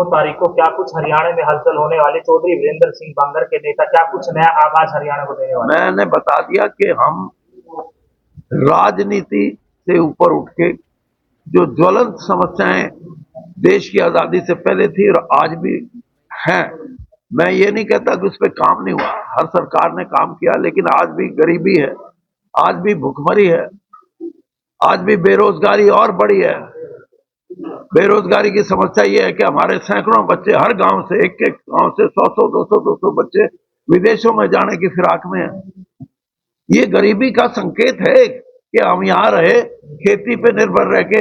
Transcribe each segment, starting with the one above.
तारीख को क्या कुछ हरियाणा में हलचल होने वाली, चौधरी वीरेंद्र सिंह बांगर के नेता क्या कुछ नया आगाज हरियाणा को देने वाले? मैंने बता दिया कि हम राजनीति से ऊपर उठ के जो ज्वलंत समस्याएं देश की आजादी से पहले थी और आज भी हैं, मैं ये नहीं कहता कि उस पर काम नहीं हुआ, हर सरकार ने काम किया, लेकिन आज भी गरीबी है, आज भी भुखमरी है, आज भी बेरोजगारी और बढ़ी है। बेरोजगारी की समस्या ये है कि हमारे सैकड़ों बच्चे हर गांव से, एक एक गांव से 100-200 बच्चे विदेशों में जाने की फिराक में हैं। ये गरीबी का संकेत है कि हम यहाँ रहे, खेती पे निर्भर रह के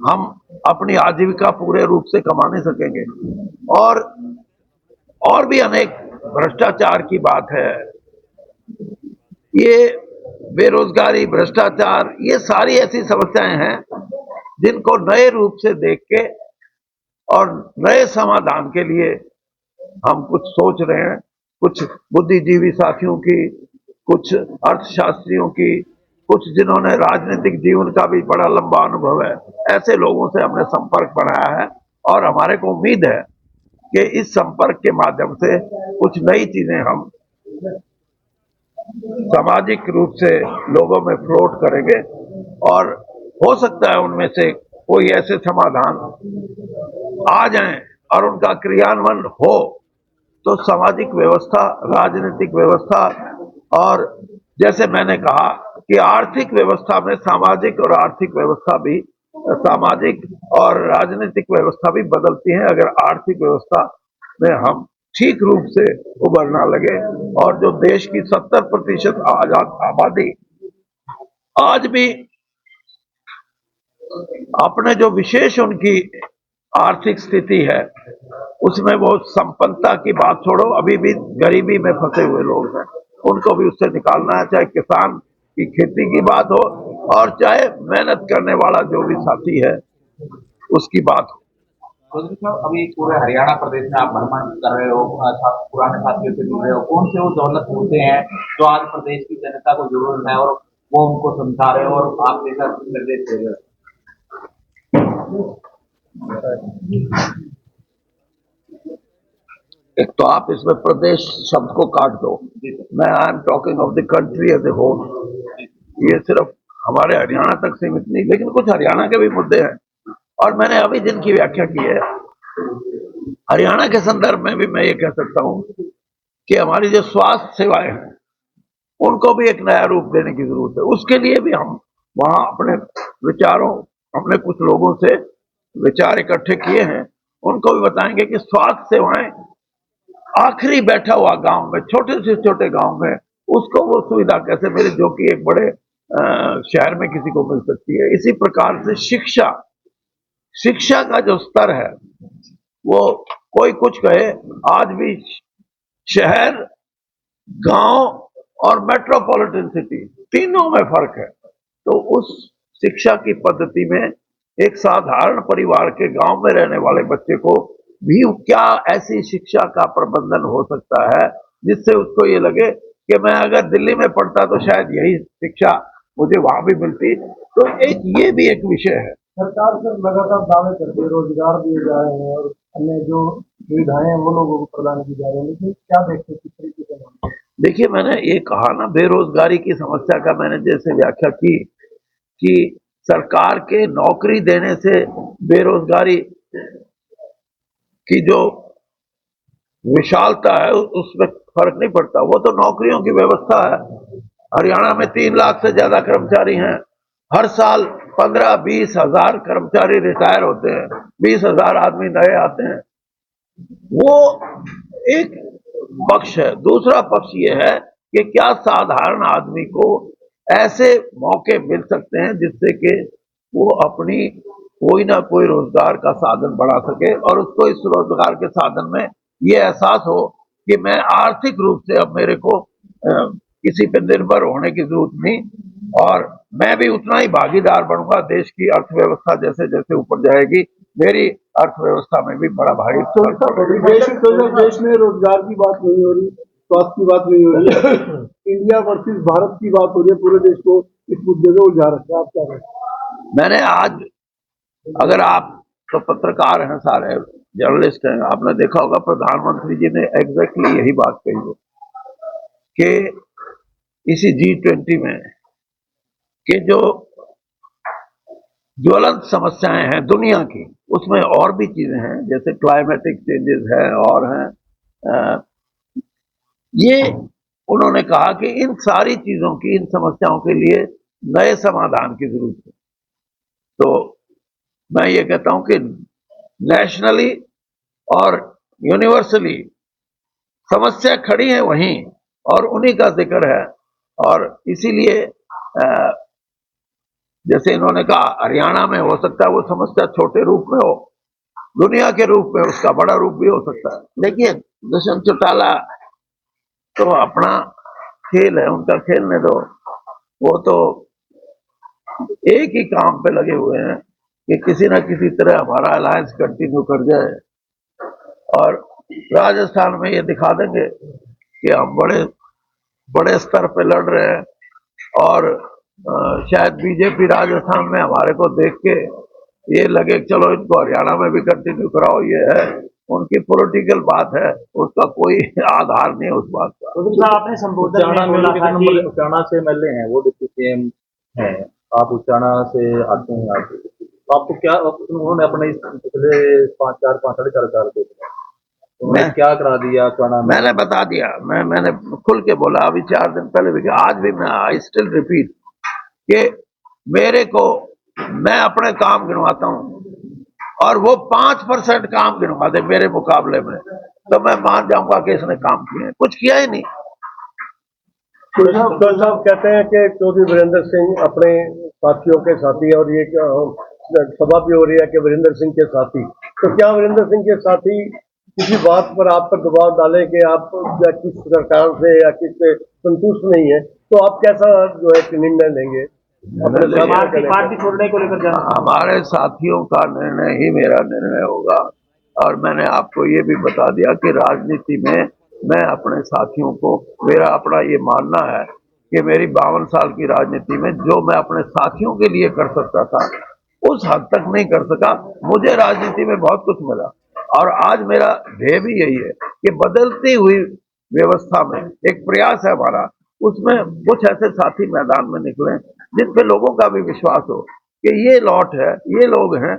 हम अपनी आजीविका पूरे रूप से कमा नहीं सकेंगे। और भी अनेक भ्रष्टाचार की बात है, ये बेरोजगारी, भ्रष्टाचार, ये सारी ऐसी समस्याएं हैं जिनको नए रूप से देख के और नए समाधान के लिए हम कुछ सोच रहे हैं। कुछ बुद्धिजीवी साथियों की, कुछ अर्थशास्त्रियों की, कुछ जिन्होंने राजनीतिक जीवन का भी बड़ा लंबा अनुभव है, ऐसे लोगों से हमने संपर्क बनाया है और हमारे को उम्मीद है कि इस संपर्क के माध्यम से कुछ नई चीजें हम सामाजिक रूप से लोगों में फ्लोट करेंगे और हो सकता है उनमें से कोई ऐसे समाधान आ जाएं और उनका क्रियान्वयन हो तो सामाजिक व्यवस्था, राजनीतिक व्यवस्था और जैसे मैंने कहा कि आर्थिक व्यवस्था में सामाजिक और आर्थिक व्यवस्था भी, सामाजिक और राजनीतिक व्यवस्था भी बदलती है अगर आर्थिक व्यवस्था में हम ठीक रूप से उभरना लगे। और जो देश की 70% आजाद आबादी आज भी अपने जो विशेष उनकी आर्थिक स्थिति है उसमें वो संपन्नता की बात छोड़ो, अभी भी गरीबी में फंसे हुए लोग हैं, उनको भी उससे निकालना है, चाहे किसान की खेती की बात हो और चाहे मेहनत करने वाला जो भी साथी है उसकी बात हो। चौधरी साहब, अभी पूरे हरियाणा प्रदेश में आप भ्रमण कर रहे हो, पुराने साथियों से मिल रहे हो, कौन से वो दौलत मुद्दे हैं जो आज प्रदेश की जनता को जरूरत है और वो उनको समझा रहे हो और आप जैसा निर्देश दे रहे हो? एक तो आप इसमें प्रदेश शब्द को काट दो, मैं I am talking of the country as a whole. ये सिर्फ हमारे हरियाणा तक सीमित नहीं, लेकिन कुछ हरियाणा के भी मुद्दे हैं और मैंने अभी जिनकी व्याख्या की है हरियाणा के संदर्भ में भी मैं ये कह सकता हूं कि हमारी जो स्वास्थ्य सेवाएं हैं उनको भी एक नया रूप देने की जरूरत है। उसके लिए भी हम वहां अपने विचारों, हमने कुछ लोगों से विचार इकट्ठे किए हैं, उनको भी बताएंगे कि स्वास्थ्य सेवाएं आखिरी बैठा हुआ गांव में, छोटे से छोटे गांव में उसको वो सुविधा कैसे मिले जो कि एक बड़े शहर में किसी को मिल सकती है। इसी प्रकार से शिक्षा का जो स्तर है वो कोई कुछ कहे, आज भी शहर, गांव और मेट्रोपॉलिटन सिटी तीनों में फर्क है। तो उस शिक्षा की पद्धति में एक साधारण परिवार के गांव में रहने वाले बच्चे को भी क्या ऐसी शिक्षा का प्रबंधन हो सकता है जिससे उसको ये लगे कि मैं अगर दिल्ली में पढ़ता तो शायद यही शिक्षा मुझे वहां भी मिलती। तो ये भी एक विषय है। सरकार से लगातार दावे करती है, रोजगार दिए जा रहे हैं और अन्य जो सुविधाएं हैं वो लोगों को प्रदान की जा रही है, लेकिन क्या देखते हैं किस तरीके से? देखिए, मैंने ये कहा ना, बेरोजगारी की समस्या का मैंने जैसे व्याख्या की कि सरकार के नौकरी देने से बेरोजगारी की जो विशालता है उसमें फर्क नहीं पड़ता, वो तो नौकरियों की व्यवस्था है। हरियाणा में 3 लाख से ज्यादा कर्मचारी हैं, हर साल 15-20 हजार कर्मचारी रिटायर होते हैं, 20,000 आदमी नए आते हैं। वो एक पक्ष है। दूसरा पक्ष ये है कि क्या साधारण आदमी को ऐसे मौके मिल सकते हैं जिससे कि वो अपनी कोई ना कोई रोजगार का साधन बढ़ा सके और उसको इस रोजगार के साधन में ये एहसास हो कि मैं आर्थिक रूप से अब मेरे को किसी पे निर्भर होने की जरूरत नहीं और मैं भी उतना ही भागीदार बनूंगा। देश की अर्थव्यवस्था जैसे जैसे ऊपर जाएगी मेरी अर्थव्यवस्था में भी बड़ा भारी। देश में रोजगार की बात नहीं हो रही, स्वास्थ्य की बात नहीं हो रही, इंडिया वर्सेस भारत की बात हो रही है, पूरे देश को इस मुद्दे में उलझा रखा है। आप क्या कहें? मैंने आज, अगर आप तो पत्रकार हैं सारे, जर्नलिस्ट हैं, आपने देखा होगा प्रधानमंत्री जी ने एग्जैक्टली यही बात कही है कि इसी G20 में कि जो ज्वलंत समस्याएं हैं दुनिया की, उसमें और भी चीजें हैं जैसे क्लाइमेटिक चेंजेस है और हैं, ये उन्होंने कहा कि इन सारी चीजों की, इन समस्याओं के लिए नए समाधान की जरूरत है। तो मैं ये कहता हूं कि नेशनली और यूनिवर्सली समस्या खड़ी है वहीं, और उन्हीं का जिक्र है। और इसीलिए जैसे इन्होंने कहा हरियाणा में हो सकता है वो समस्या छोटे रूप में हो, दुनिया के रूप में उसका बड़ा रूप भी हो सकता है। देखिए दुष्यंत चौटाला तो अपना खेल है, उनका खेलने दो, वो तो एक ही काम पे लगे हुए हैं कि किसी ना किसी तरह हमारा अलायंस कंटिन्यू कर जाए, और राजस्थान में ये दिखा देंगे कि हम बड़े बड़े स्तर पे लड़ रहे हैं, और शायद बीजेपी राजस्थान में हमारे को देख के ये लगे कि चलो इनको हरियाणा में भी कंटिन्यू कराओ। ये है उनकी पॉलिटिकल बात है, उसका कोई आधार नहीं है उस बात का। चौधरी साहब आपने संबोधन में बोला था कि उचाना से एमएलए हैं, वो डिप्टी सीएम हैं, आप उचाना से आते हैं, आप आपको क्या, उन्होंने अपने पिछले 5-4 के उन्होंने क्या करा दिया उचाना में? मैंने बता दिया, मैंने खुल के बोला अभी 4 दिन पहले भी, आज भी मैं आई स्टिल रिपीट कि मेरे को, मैं अपने काम गिनवाता हूं और वो 5% काम गिनवा दे मेरे मुकाबले में, तो मैं मान जाऊंगा कि इसने काम किए, कुछ किया ही नहीं। साहब कहते हैं कि चौधरी वीरेंद्र सिंह अपने साथियों के साथी, और ये सभा भी हो रही है कि वीरेंद्र सिंह के साथी, तो क्या वीरेंद्र सिंह के साथी किसी बात पर आप पर दबाव डाले कि आप या किस सरकार से या किससे संतुष्ट नहीं है, तो आप कैसा जो है निर्णय लेंगे अपने पार्टी छोड़ने को लेकर? हमारे साथियों का निर्णय ही मेरा निर्णय होगा, और मैंने आपको ये भी बता दिया कि राजनीति में मैं अपने साथियों को, मेरा अपना ये मानना है कि मेरी 52 साल की राजनीति में जो मैं अपने साथियों के लिए कर सकता था उस हद तक नहीं कर सका। मुझे राजनीति में बहुत कुछ मिला, और आज मेरा ध्येय भी यही है कि बदलती हुई व्यवस्था में एक प्रयास है हमारा, उसमें कुछ ऐसे साथी मैदान में निकले जिन पे लोगों का भी विश्वास हो कि ये लॉट है, ये लोग हैं,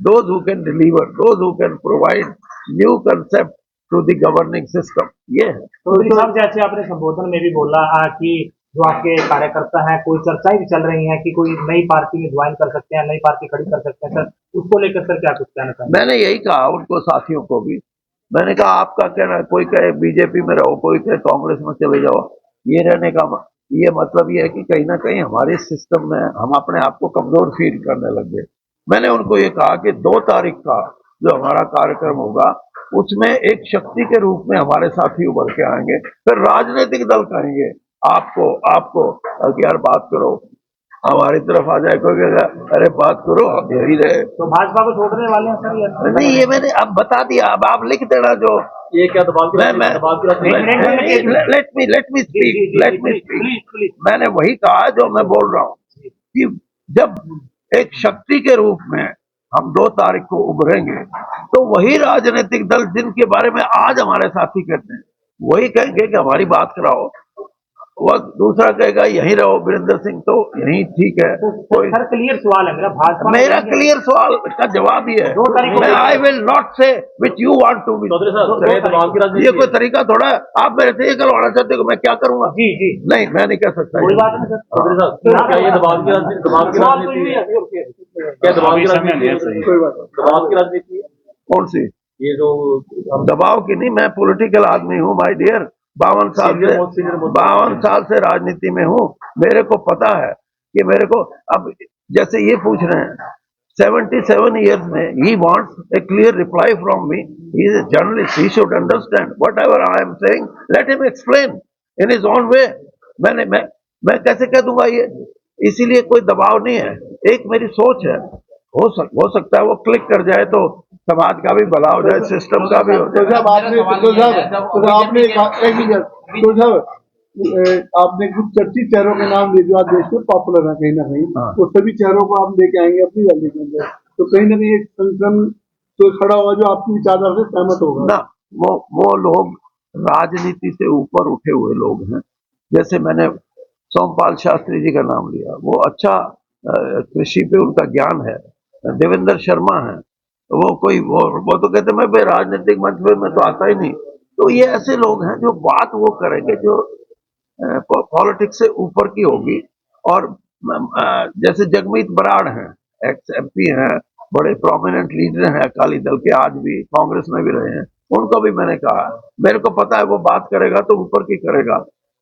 those who can deliver, those who can provide new concept to the governing system, ये है। चौधरी साहब जैसे आपने संबोधन में भी बोला कि जो आपके कार्यकर्ता हैं, कोई चर्चाएं भी चल रही हैं कि कोई नई पार्टी में ज्वाइन कर सकते हैं, नई पार्टी खड़ी कर सकते हैं, सर उसको लेकर सर क्या कुछ कहना चाहेंगे? मैंने यही कहा उनको, साथियों को भी मैंने कहा आपका कहना, कोई कहे बीजेपी में रहो, कोई कहे कांग्रेस में चले जाओ, ये रहने का ये मतलब ये है कि कहीं ना कहीं हमारे सिस्टम में हम अपने आप को कमजोर फील करने लग गए। मैंने उनको ये कहा कि 2 तारीख का जो हमारा कार्यक्रम होगा उसमें एक शक्ति के रूप में हमारे साथी उभर के आएंगे, फिर राजनीतिक दल कहेंगे आपको यार बात करो, हमारी तरफ आ जाए, कोई कहेगा अरे बात करो, हम यही रहे। तो भाजपा को छोड़ने वाले हैं सर? नहीं, ये मैंने अब बता दिया, अब आप लिख देना जो ये क्या दबाव की लेट मी स्पीक। मैंने वही कहा जो मैं बोल रहा हूँ कि जब एक शक्ति के रूप में हम 2 तारीख को उभरेंगे तो वही राजनीतिक दल जिनके बारे में आज हमारे साथी कहते हैं वही कहेंगे कि हमारी बात कराओ, वो दूसरा कहेगा यहीं रहो वीरेंद्र सिंह तो यहीं ठीक है। कोई सर क्लियर सवाल है मेरा, भाजपा मेरा क्लियर सवाल का जवाब ही है, 2 तारीख को आई will not say which you want to be. ये कोई तरीका थोड़ा है, आप मेरे से ये करवाना चाहते हो, मैं क्या करूंगा? जी नहीं, मैं नहीं कह सकता। कोई बात नहीं सर, क्या ये दबाव की राजनीति है? क्या दबाव की राजनीति है? कौन सी? ये जो दबाव की नहीं, मैं पॉलिटिकल आदमी हूँ माय डियर, 52 साल से राजनीति में हूँ। मेरे को पता है कि मेरे को, अब जैसे ये पूछ रहे हैं 77 years में, he wants a clear reply from me, he is a journalist, he should understand whatever I am saying, let him explain in his own way। मैं कैसे कह दूंगा ये? इसीलिए कोई दबाव नहीं है, एक मेरी सोच है, हो सकता है वो क्लिक कर जाए तो समाज का भी भला हो जाए, सिस्टम का भी हो जाए। आपने कुछ चर्चित चेहरों के नाम लिए जो आज देश में पॉपुलर है कहीं ना कहीं, तो सभी चेहरों को आप लेके आएंगे अपनी रैली के अंदर, तो कहीं ना कहीं एक संगठन कोई खड़ा होगा जो आपकी विचारधारा से सहमत होगा? ना, वो लोग राजनीति से ऊपर उठे हुए लोग हैं। जैसे मैंने सोमपाल शास्त्री जी का नाम लिया, वो अच्छा कृषि पे उनका ज्ञान है। देवेंद्र शर्मा है, वो तो कहते मैं भाई राजनीतिक मंच पे मैं तो आता ही नहीं। तो ये ऐसे लोग हैं जो बात वो करेंगे जो पॉलिटिक्स से ऊपर की होगी। और जैसे जगमीत बराड़ हैं, एक्स MP हैं, बड़े प्रोमिनेंट लीडर हैं अकाली दल के, आज भी कांग्रेस में भी रहे हैं। उनको भी मैंने कहा, मेरे को पता है वो बात करेगा तो ऊपर की करेगा।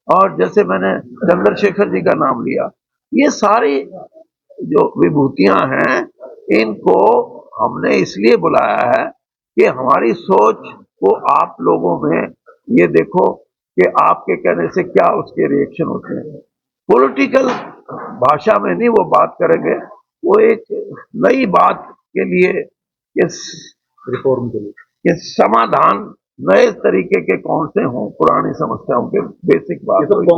और जैसे मैंने चंद्रशेखर जी का नाम लिया, ये सारी जो विभूतियां हैं, इनको हमने इसलिए बुलाया है कि हमारी सोच को आप लोगों में ये देखो कि आपके कहने से क्या उसके रिएक्शन होते हैं। पॉलिटिकल भाषा में नहीं वो बात करेंगे, वो एक नई बात के लिए इस रिफॉर्म के लिए। ये समाधान नए तरीके के कौन से हों, पुरानी समस्याओं के बेसिक बात ये तो होगी।